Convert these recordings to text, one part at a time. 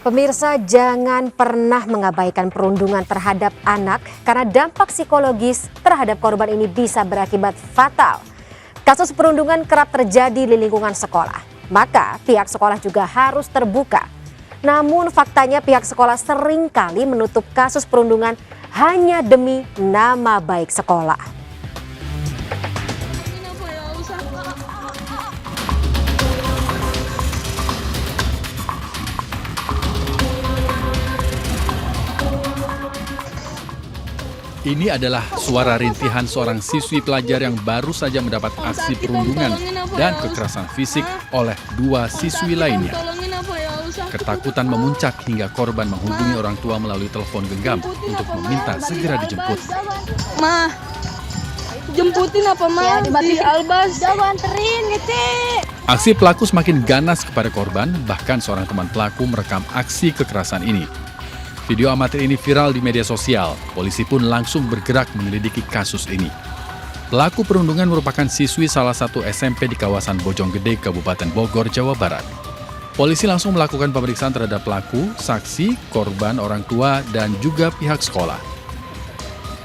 Pemirsa, jangan pernah mengabaikan perundungan terhadap anak karena dampak psikologis terhadap korban ini bisa berakibat fatal. Kasus perundungan kerap terjadi di lingkungan sekolah, maka pihak sekolah juga harus terbuka. Namun faktanya pihak sekolah seringkali menutup kasus perundungan hanya demi nama baik sekolah. Ini adalah suara rintihan seorang siswi pelajar yang baru saja mendapat aksi perundungan dan kekerasan fisik oleh dua siswi lainnya. Ketakutan memuncak hingga korban menghubungi orang tua melalui telepon genggam untuk meminta segera dijemput. Ma, jemputin apa Ma? Di Albas. Anterin gitu. Aksi pelaku semakin ganas kepada korban, bahkan seorang teman pelaku merekam aksi kekerasan ini. Video amatir ini viral di media sosial. Polisi pun langsung bergerak menyelidiki kasus ini. Pelaku perundungan merupakan siswi salah satu SMP di kawasan Bojonggede, Kabupaten Bogor, Jawa Barat. Polisi langsung melakukan pemeriksaan terhadap pelaku, saksi, korban, orang tua, dan juga pihak sekolah.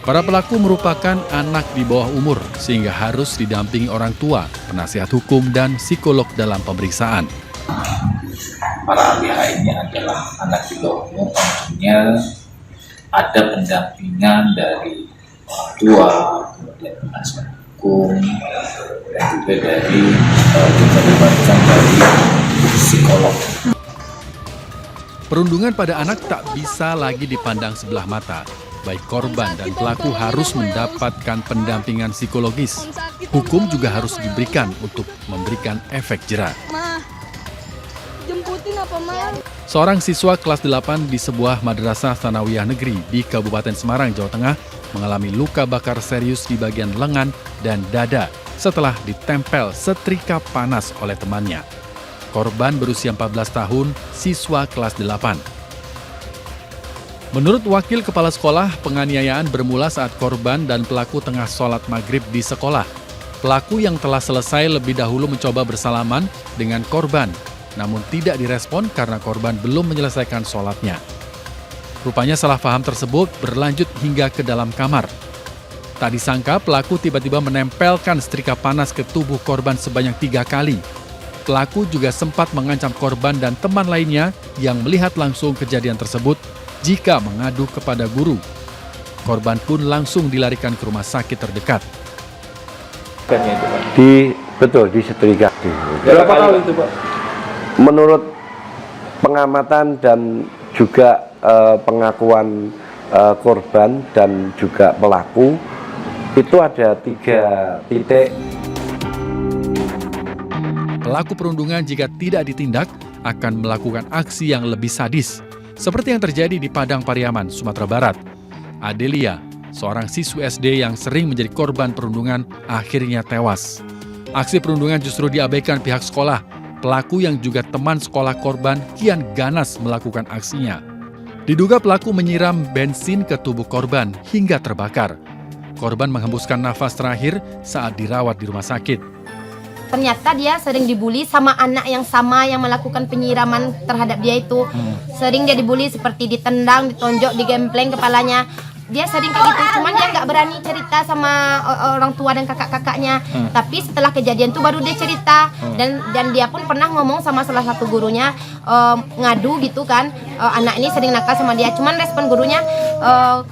Para pelaku merupakan anak di bawah umur, sehingga harus didampingi orang tua, penasihat hukum, dan psikolog dalam pemeriksaan. Para pihak ini adalah anak di bawah umur, tentunya ada pendampingan dari orang tua, kemudian penasihat hukum, dan juga dari berbagai macam dari psikolog. Perundungan pada anak tak bisa lagi dipandang sebelah mata. Baik korban dan pelaku harus mendapatkan pendampingan psikologis. Hukum juga harus diberikan untuk memberikan efek jera. Jemputin apa Ma? Seorang siswa kelas 8 di sebuah madrasah Tsanawiyah Negeri di Kabupaten Semarang, Jawa Tengah mengalami luka bakar serius di bagian lengan dan dada setelah ditempel setrika panas oleh temannya. Korban berusia 14 tahun, siswa kelas 8. Menurut wakil kepala sekolah, penganiayaan bermula saat korban dan pelaku tengah sholat maghrib di sekolah. Pelaku yang telah selesai lebih dahulu mencoba bersalaman dengan korban, namun tidak direspon karena korban belum menyelesaikan sholatnya. Rupanya salah paham tersebut berlanjut hingga ke dalam kamar. Tak disangka pelaku tiba-tiba menempelkan setrika panas ke tubuh korban sebanyak 3 kali. Pelaku juga sempat mengancam korban dan teman lainnya yang melihat langsung kejadian tersebut jika mengadu kepada guru. Korban pun langsung dilarikan ke rumah sakit terdekat. Betul, disetrika. Berapa kali itu Pak? Menurut pengamatan dan juga pengakuan korban dan juga pelaku, itu ada 3 titik. Pelaku perundungan jika tidak ditindak akan melakukan aksi yang lebih sadis, seperti yang terjadi di Padang Pariaman, Sumatera Barat. Adelia, seorang siswi SD yang sering menjadi korban perundungan, akhirnya tewas. Aksi perundungan justru diabaikan pihak sekolah. Pelaku yang juga teman sekolah korban kian ganas melakukan aksinya. Diduga pelaku menyiram bensin ke tubuh korban hingga terbakar. Korban menghembuskan nafas terakhir saat dirawat di rumah sakit. Ternyata dia sering dibully sama anak yang sama yang melakukan penyiraman terhadap dia itu. Sering dia dibully seperti ditendang, ditonjok, digempleng kepalanya. Dia sering kayak gitu, cuman dia nggak berani cerita sama orang tua dan kakak-kakaknya. Tapi setelah kejadian itu baru dia cerita. Dan dia pun pernah ngomong sama salah satu gurunya, ngadu gitu kan, anak ini sering nakal sama dia. Cuman respon gurunya,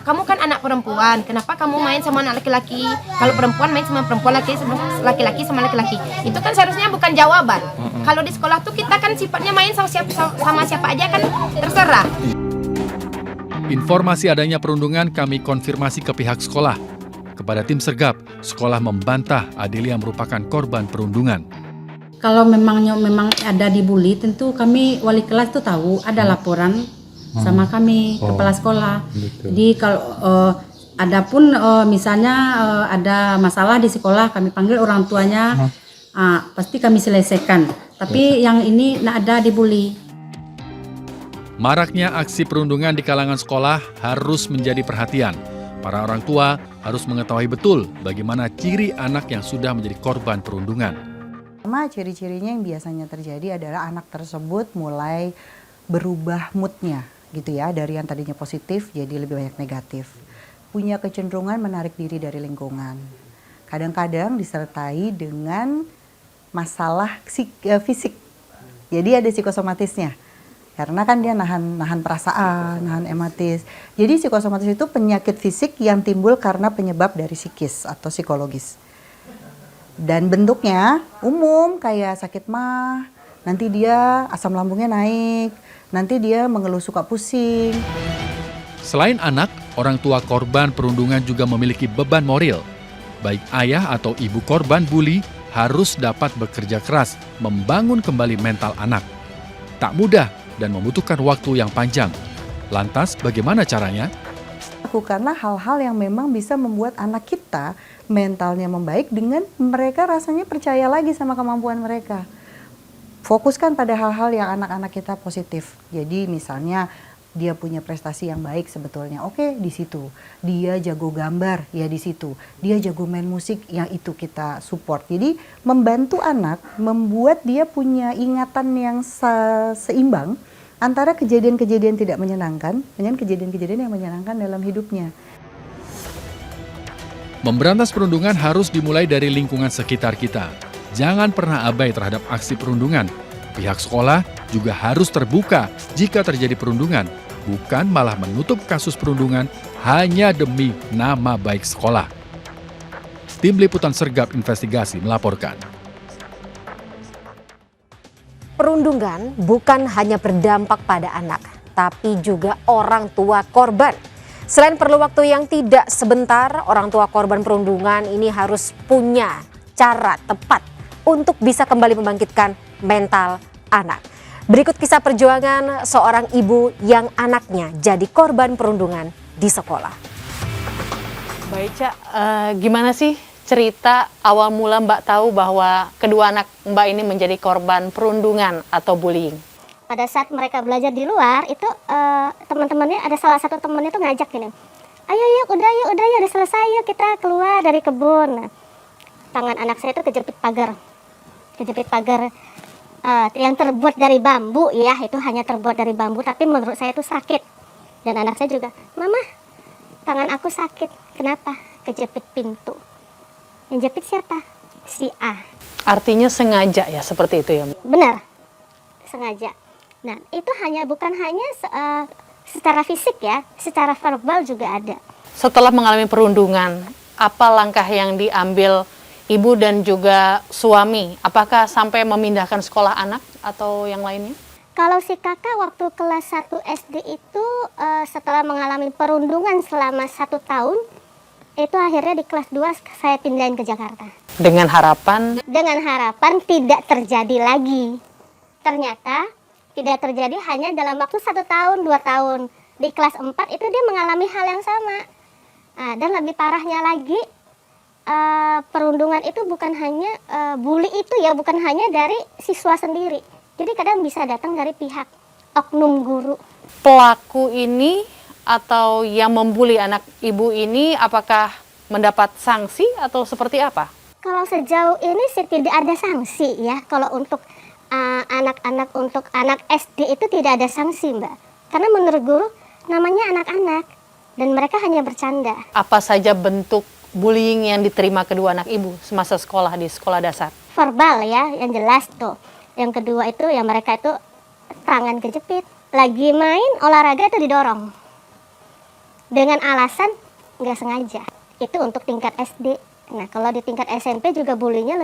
kamu kan anak perempuan, kenapa kamu main sama anak laki-laki? Kalau perempuan main sama perempuan, laki-laki sama laki-laki. Itu kan seharusnya bukan jawaban. Kalau di sekolah tuh kita kan sifatnya main sama siapa aja kan terserah. Informasi adanya perundungan kami konfirmasi ke pihak sekolah. Kepada tim Sergap, sekolah membantah Adelia merupakan korban perundungan. Kalau memang ada dibully, tentu kami wali kelas itu tahu, ada laporan sama kami kepala sekolah. Jadi kalau ada pun misalnya ada masalah di sekolah, kami panggil orang tuanya, pasti kami selesaikan. Tapi yang ini tidak ada dibully. Maraknya aksi perundungan di kalangan sekolah harus menjadi perhatian. Para orang tua harus mengetahui betul bagaimana ciri anak yang sudah menjadi korban perundungan. Ciri-cirinya yang biasanya terjadi adalah anak tersebut mulai berubah moodnya gitu ya, dari yang tadinya positif jadi lebih banyak negatif. Punya kecenderungan menarik diri dari lingkungan. Kadang-kadang disertai dengan masalah fisik. Jadi ada psikosomatisnya. Karena kan dia nahan perasaan, nahan ematis. Jadi psikosomatis itu penyakit fisik yang timbul karena penyebab dari psikis atau psikologis. Dan bentuknya umum kayak sakit mah, nanti dia asam lambungnya naik, nanti dia mengeluh suka pusing. Selain anak, orang tua korban perundungan juga memiliki beban moral. Baik ayah atau ibu korban bully harus dapat bekerja keras membangun kembali mental anak. Tak mudah dan membutuhkan waktu yang panjang. Lantas bagaimana caranya? Lakukanlah hal-hal yang memang bisa membuat anak kita mentalnya membaik dengan mereka rasanya percaya lagi sama kemampuan mereka. Fokuskan pada hal-hal yang anak-anak kita positif. Jadi misalnya dia punya prestasi yang baik sebetulnya, oke, di situ. Dia jago gambar, ya di situ. Dia jago main musik, yang itu kita support. Jadi membantu anak, membuat dia punya ingatan yang seimbang antara kejadian-kejadian tidak menyenangkan dengan kejadian-kejadian yang menyenangkan dalam hidupnya. Memberantas perundungan harus dimulai dari lingkungan sekitar kita. Jangan pernah abai terhadap aksi perundungan. Pihak sekolah juga harus terbuka jika terjadi perundungan, bukan malah menutup kasus perundungan hanya demi nama baik sekolah. Tim Liputan Sergap Investigasi melaporkan. Perundungan bukan hanya berdampak pada anak, tapi juga orang tua korban. Selain perlu waktu yang tidak sebentar, orang tua korban perundungan ini harus punya cara tepat untuk bisa kembali membangkitkan mental anak. Berikut kisah perjuangan seorang ibu yang anaknya jadi korban perundungan di sekolah. Baik, Cak, gimana sih cerita awal mula Mbak tahu bahwa kedua anak Mbak ini menjadi korban perundungan atau bullying? Pada saat mereka belajar di luar itu teman-temannya, ada salah satu temannya tuh ngajak gini, ayo yuk udah selesai, yuk kita keluar dari kebun. Nah, tangan anak saya itu kejepit pagar yang terbuat dari bambu, ya itu hanya terbuat dari bambu, tapi menurut saya itu sakit. Dan anak saya juga, mama tangan aku sakit, kenapa? Kejepit pintu. Yang jepit siapa? Si A. Artinya sengaja ya seperti itu ya? Benar, sengaja. Nah itu bukan hanya secara fisik ya, secara verbal juga ada. Setelah mengalami perundungan, apa langkah yang diambil ibu dan juga suami? Apakah sampai memindahkan sekolah anak atau yang lainnya? Kalau si kakak waktu kelas 1 SD itu setelah mengalami perundungan selama 1 tahun, itu akhirnya di kelas 2 saya pindahin ke Jakarta. Dengan harapan? Dengan harapan tidak terjadi lagi. Ternyata tidak terjadi hanya dalam waktu 1 tahun, 2 tahun. Di kelas 4 itu dia mengalami hal yang sama. Dan lebih parahnya lagi, perundungan itu bukan hanya bully itu ya, bukan hanya dari siswa sendiri. Jadi kadang bisa datang dari pihak oknum guru. Pelaku ini atau yang membuli anak ibu ini apakah mendapat sanksi atau seperti apa? Kalau sejauh ini sih tidak ada sanksi ya. Kalau untuk anak-anak, untuk anak SD itu tidak ada sanksi, Mbak. Karena menurut guru namanya anak-anak dan mereka hanya bercanda. Apa saja bentuk bullying yang diterima kedua anak ibu semasa sekolah di sekolah dasar? Verbal ya, yang jelas tuh. Yang kedua itu ya mereka itu tangan kejepit. Lagi main olahraga itu didorong. Dengan alasan nggak sengaja. Itu untuk tingkat SD. Nah kalau di tingkat SMP juga bullyingnya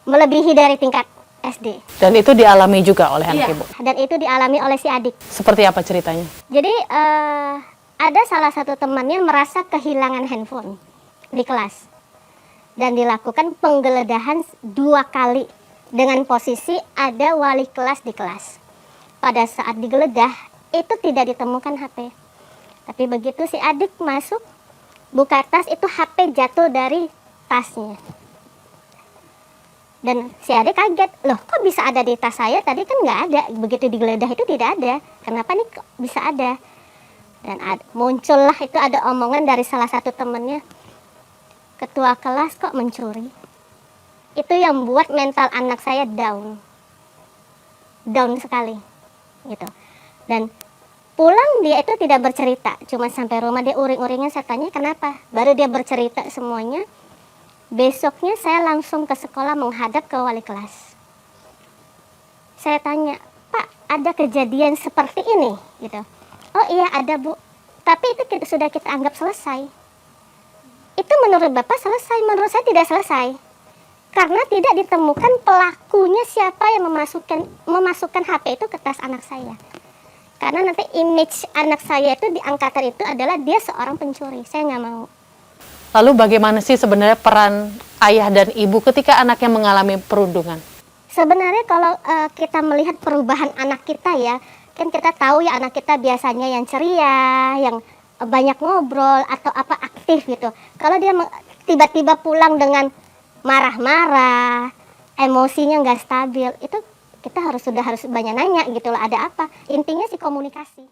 melebihi dari tingkat SD. Dan itu dialami juga oleh anak ibu? Dan itu dialami oleh si adik. Seperti apa ceritanya? Jadi ada salah satu temannya merasa kehilangan handphone di kelas. Dan dilakukan penggeledahan 2 kali. Dengan posisi ada wali kelas di kelas. Pada saat digeledah, itu tidak ditemukan HP. Tapi begitu si adik masuk, buka tas, itu HP jatuh dari tasnya. Dan si adik kaget, loh kok bisa ada di tas saya? Tadi kan nggak ada, begitu digeledah itu tidak ada. Kenapa nih kok bisa ada? Dan muncullah itu ada omongan dari salah satu temannya, ketua kelas kok mencuri. Itu yang buat mental anak saya down sekali gitu. Dan pulang dia itu tidak bercerita, cuma sampai rumah dia uring-uringan. Saya tanya kenapa, baru dia bercerita semuanya. Besoknya saya langsung ke sekolah menghadap ke wali kelas. Saya tanya, Pak, ada kejadian seperti ini gitu. Oh iya ada Bu, tapi itu sudah kita anggap selesai. Itu menurut Bapak selesai, menurut saya tidak selesai. Karena tidak ditemukan pelakunya siapa yang memasukkan HP itu ke tas anak saya. Karena nanti image anak saya itu di angkatan itu adalah dia seorang pencuri. Saya nggak mau. Lalu bagaimana sih sebenarnya peran ayah dan ibu ketika anaknya mengalami perundungan? Sebenarnya kalau kita melihat perubahan anak kita ya, kan kita tahu ya anak kita biasanya yang ceria, yang banyak ngobrol atau apa aktif gitu. Kalau dia tiba-tiba pulang dengan marah-marah, emosinya nggak stabil, itu kita harus banyak nanya gitu loh, ada apa. Intinya sih komunikasi.